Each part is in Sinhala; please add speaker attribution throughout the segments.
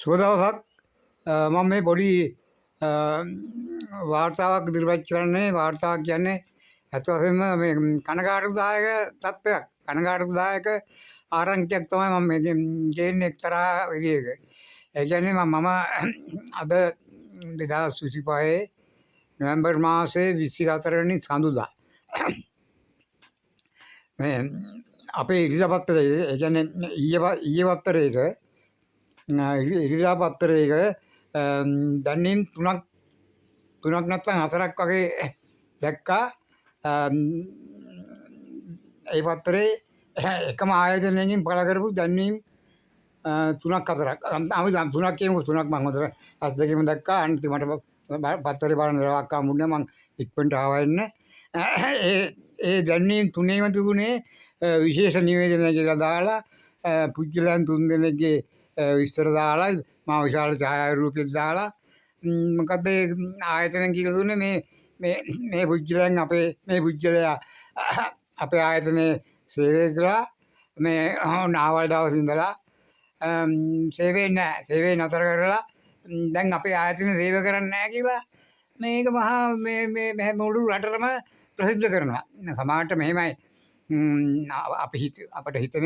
Speaker 1: සුබ දවසක්. මම මේ පොඩි වාර්තාවක් ඉදිරිපත් කරන්නේ. වාර්තාවක් කියන්නේ ඇත්ත වශයෙන්ම මේ කනගාටුදායක තත්ත්වයක්, කනගාටුදායක ආරංචියක් තමයි මම මේ කියන්නේ එක්තරා විදියක. ඒ කියන්නේ මම අද 2025 නොවැම්බර් මාසයේ 24 වෙනි සඳුදා මේ අපේ ඉරිදා පත්තරයේ, ඒ කියන්නේ ඊයේ පත්තරයක ඉරිදා පත්තරයක දැන්වීම් තුනක් නැත්නම් හතරක් වගේ දැක්කා. ඒ පත්තරේ එකම ආයතනයකින් පළ කරපු දැන්වීම් තුනක් හතරක්. අපි තුනක් කියමු. තුනක් මම හොඳට ඇස් දෙකෙම දැක්කා. අන්තිමට පත්තරේ බලන වෙලාවක් හම්බුනේ මම ඉක්මනට ආවා එන්න. ඒ දැන්වීම් තුනේම තිබුණේ විශේෂ නිවේදනය කියලා දාලා පුද්ගලයන් 3 දෙනෙක්ගේ විස්තර දාලා මා විශාල ඡායාරූපයක් දාලා මොකද ආයතන කියලා දුන්නේ මේ පුද්ගලයන් මේ පුද්ගලයා අපේ ආයතනයේ සේවය කළා. මේ නාවල් දවස් ඉඳලා සේවය නතර කරලා දැන් අපේ ආයතනයේ සේවය කරන්නේ නැහැ කියලා මේක මහා මේ මුළු රටටම ප්‍රසිද්ධ කරනවා. සමහරට මෙහෙමයි අපිට හිතන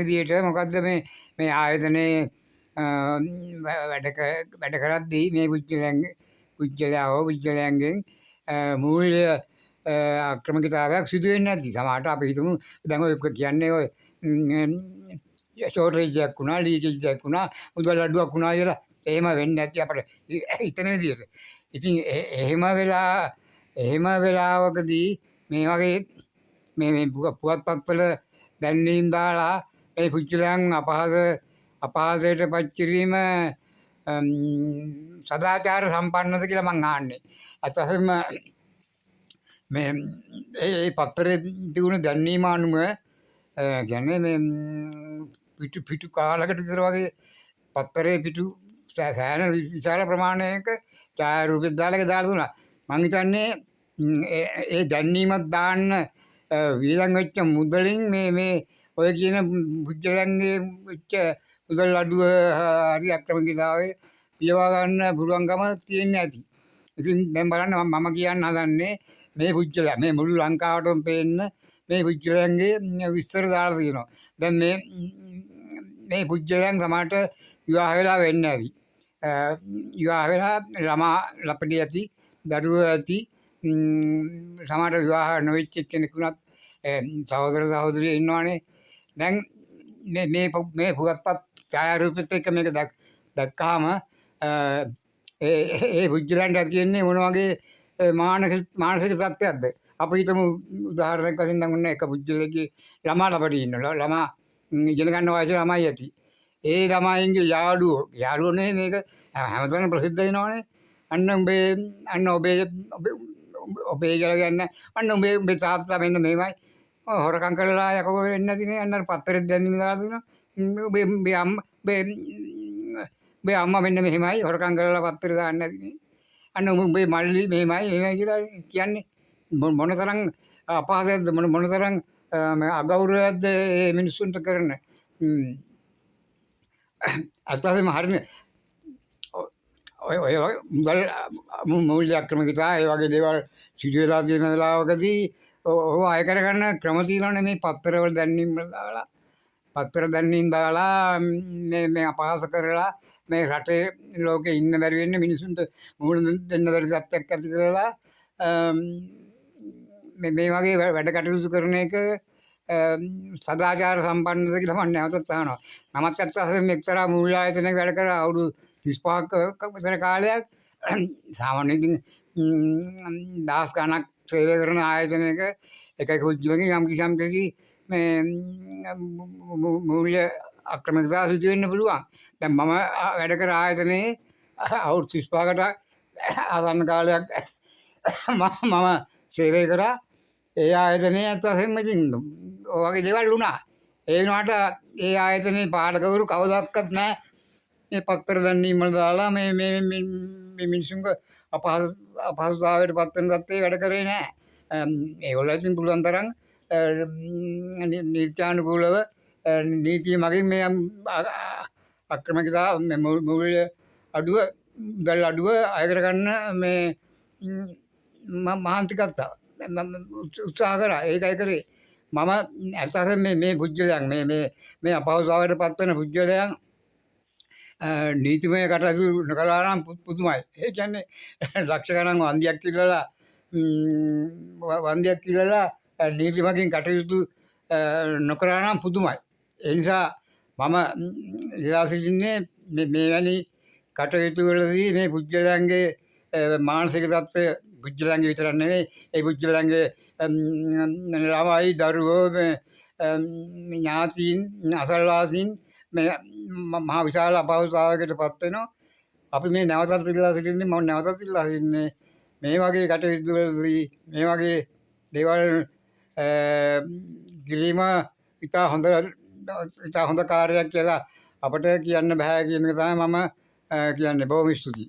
Speaker 1: විදියට මොකද්ද මේ ආයතනයේ වැඩ කරද්දී මේ පුද්ගලයන්ගෙන් මූල්‍ය අක්‍රමිකතාවයක් සිදු වෙන්නේ නැති. සමහරට අපි හිතමු දැන් ඔය කියන්නේ ඔය ෂෝටේජ් වුණා, ලීකේජ් වුණා, මුදල් අඩුවක් වුණා කියලා. එහෙම වෙන්නේ නැති අපිට හිතන විදියට. ඉතින් එහෙම වෙලාවකදී මේ වගේ මේ පුවත්පත්වල දැන්වීම් දාලා ඒ පුද්ගලයන් අපහාසයට පත් කිරීම සදාචාර සම්පන්නද කියලා මං අහන්නේ. අතහම මේ පත්තරේ තිබුණ දැන්වීම අනුව කියන්නේ මේ පිටු කාලකට විතර වගේ පත්තරේ පිටු සෑහෙන විශාල ප්‍රමාණයක ඡායාරූපයක් දාලා දුන්නා. මං හිතන්නේ ඒ දැන්වීමක් දාන්න වියදම් වෙච්ච මුදලින් මේ ඔය කියන පුද්ගලයන්ගේ වෙච්ච මුදල් අඩුව හරි අක්‍රමිකතාවයේ පියවා ගන්න පුළුවන්කම තියෙන්නේ නැති. ඉතින් දැන් බලන්න මම කියන්න හදන්නේ මේ පුද්ගලයා මේ මුළු ලංකාවටම පේන්න මේ පුද්ගලයන්ගේ විස්තර දාලා තියෙනවා. දැන් මේ පුද්ගලයන් සමහරට විවාහ වෙලා වෙන්නේ නැති. විවාහ වෙලා ළමා ලපටි ඇති, දරුවෝ ඇති, සමහරට විවාහ නොවෙච්ච කෙනෙකුණත් සහෝදර සහෝදරියෝ ඉන්නවනේ. දැන් මේ පුවත්පත් ඡායාරූපෙත් එක්ක මේක දැක්කාම ඒ පුද්ගලයන්ට තියෙන්නේ මොන වගේ මානසික තත්ත්වයක්ද? අපි හිතමු උදාහරණයක් වශයෙන් දැන් ඔන්න එක පුද්ගලයෙක්ගේ ළමා ලපටි ඉන්නවා. ළමා ඉගෙන ගන්න වයසේ ළමයි ඇති. ඒ ළමයින්ගේ යාළුවනේ මේක හැමතැනම ප්‍රසිද්ධ වෙනවනේ. අන්න ඔබේ කියලා ගන්න. අන්න උඹේ තාත්තා මෙන්න මේමයි හොරකම් කරලා යකෝ වෙන්නේ නැතිනේ. අන්න පත්තරෙත් දැන්වීම දාලා තිනවා. උඹේ අම්මා මෙන්න මෙහෙමයි හොරකම් කරලා පත්තරේ දාන්නේ නැතිනේ. අන්න උඹේ මල්ලි මෙහෙමයි කියලා කියන්නේ මොනතරම් අපහාසයක්ද, මොනතරම් අගෞරවයක්ද මේ මිනිස්සුන්ට කරන. අත්‍යවශ්‍යම හරිනේ. ඔය මූල්‍ය අක්‍රමිකතා ඒ වගේ දේවල් සිදු වෙලා තියෙන වෙලාවකදී ඔය අය කරගන්න ක්‍රම තියෙනවනේ. මේ පත්තරවල දැන්වීම් දාලා මේ අපහාස කරලා මේ රටේ ලෝකේ ඉන්න බැරි වෙන්නේ මිනිසුන්ට මුහුණ දෙන්න බැරි තත්ත්වයක් ඇති කරලා මේ වගේ වැඩ කටයුතු කරන එක සදාචාර සම්පන්නද කියලා මම නැවතත් අහනවා. මමත් අත්‍යවශ්‍යම එක්තරා මූල්‍ය ආයතනයක වැඩ කරා අවුරුදු 35ක විතර කාලයක්. සාමාන්‍යයෙන් දහස් ගණනක් සේවය කරන ආයතනයක එක පුද්ගලෙක් යම් කිසි මේ මූල්‍ය අක්‍රමිකතාව සිදු වෙන්න පුළුවන්. දැන් මම වැඩ කර ආයතනයේ අවුරුදු 35කට ආසන්න කාලයක් මම සේවය කරා. ඒ ආයතනයේ අත්වශයෙන්ම ඉතින් ඔය වගේ දේවල් වුණා. ඒ වුණාට ඒ ආයතනයේ පාලකවරු කවදාවත් නැහැ මේ පත්තර දැන්වීම් වල දාලා මේ මිනිසුන්ගේ අපහසුතාවයට පත් වෙන තත්ත්වයේ වැඩ කරේ නැහැ. ඒගොල්ලෝ ඉතින් පුළුවන් තරම් නීත්‍යානුකූලව නීතිය මගින් මේ අක්‍රමිකතා මූල්‍ය අඩුව මුදල් අඩුව අය කරගන්න මේ මහන්සි ගත්තා. උත්සාහ කරා. ඒකයි කරේ. මම ඇත්තටම මේ පුද්ගලයන් මේ අපහසුතාවයට පත්වන පුද්ගලයන් නීතිමය කටයුතු නොකළා නම් පුදුමයි. ඒ කියන්නේ ලක්ෂ ගණන් වන්දියක් කිරලා නීති මගින් කටයුතු නොකරා නම් පුදුමයි. ඒ නිසා මම ඉල්ලා සිටින්නේ මෙවැනි කටයුතු වලදී මේ පුද්ගලයන්ගේ මානසික තත්ත්වය පුද්ගලයන්ගේ විතරක් නෙවෙයි ඒ පුද්ගලයන්ගේ ළමයි දරුවෝ ඥාතීන් අසල්වාසීන් මේ මහා විශාල අපහසුතාවයකට පත් වෙනවා. අපි මේ නැවතත් ඉල්ලා සිටින්නේ මම නැවතත් ඉල්ලා සිටින්නේ මේ වගේ කටයුතු වලදී මේ වගේ දේවල් කිරීම ඉතා හොඳ කාර්යයක් කියලා අපට කියන්න බෑ කියන එක තමයි මම කියන්නේ. බොහොම ස්තුතියි.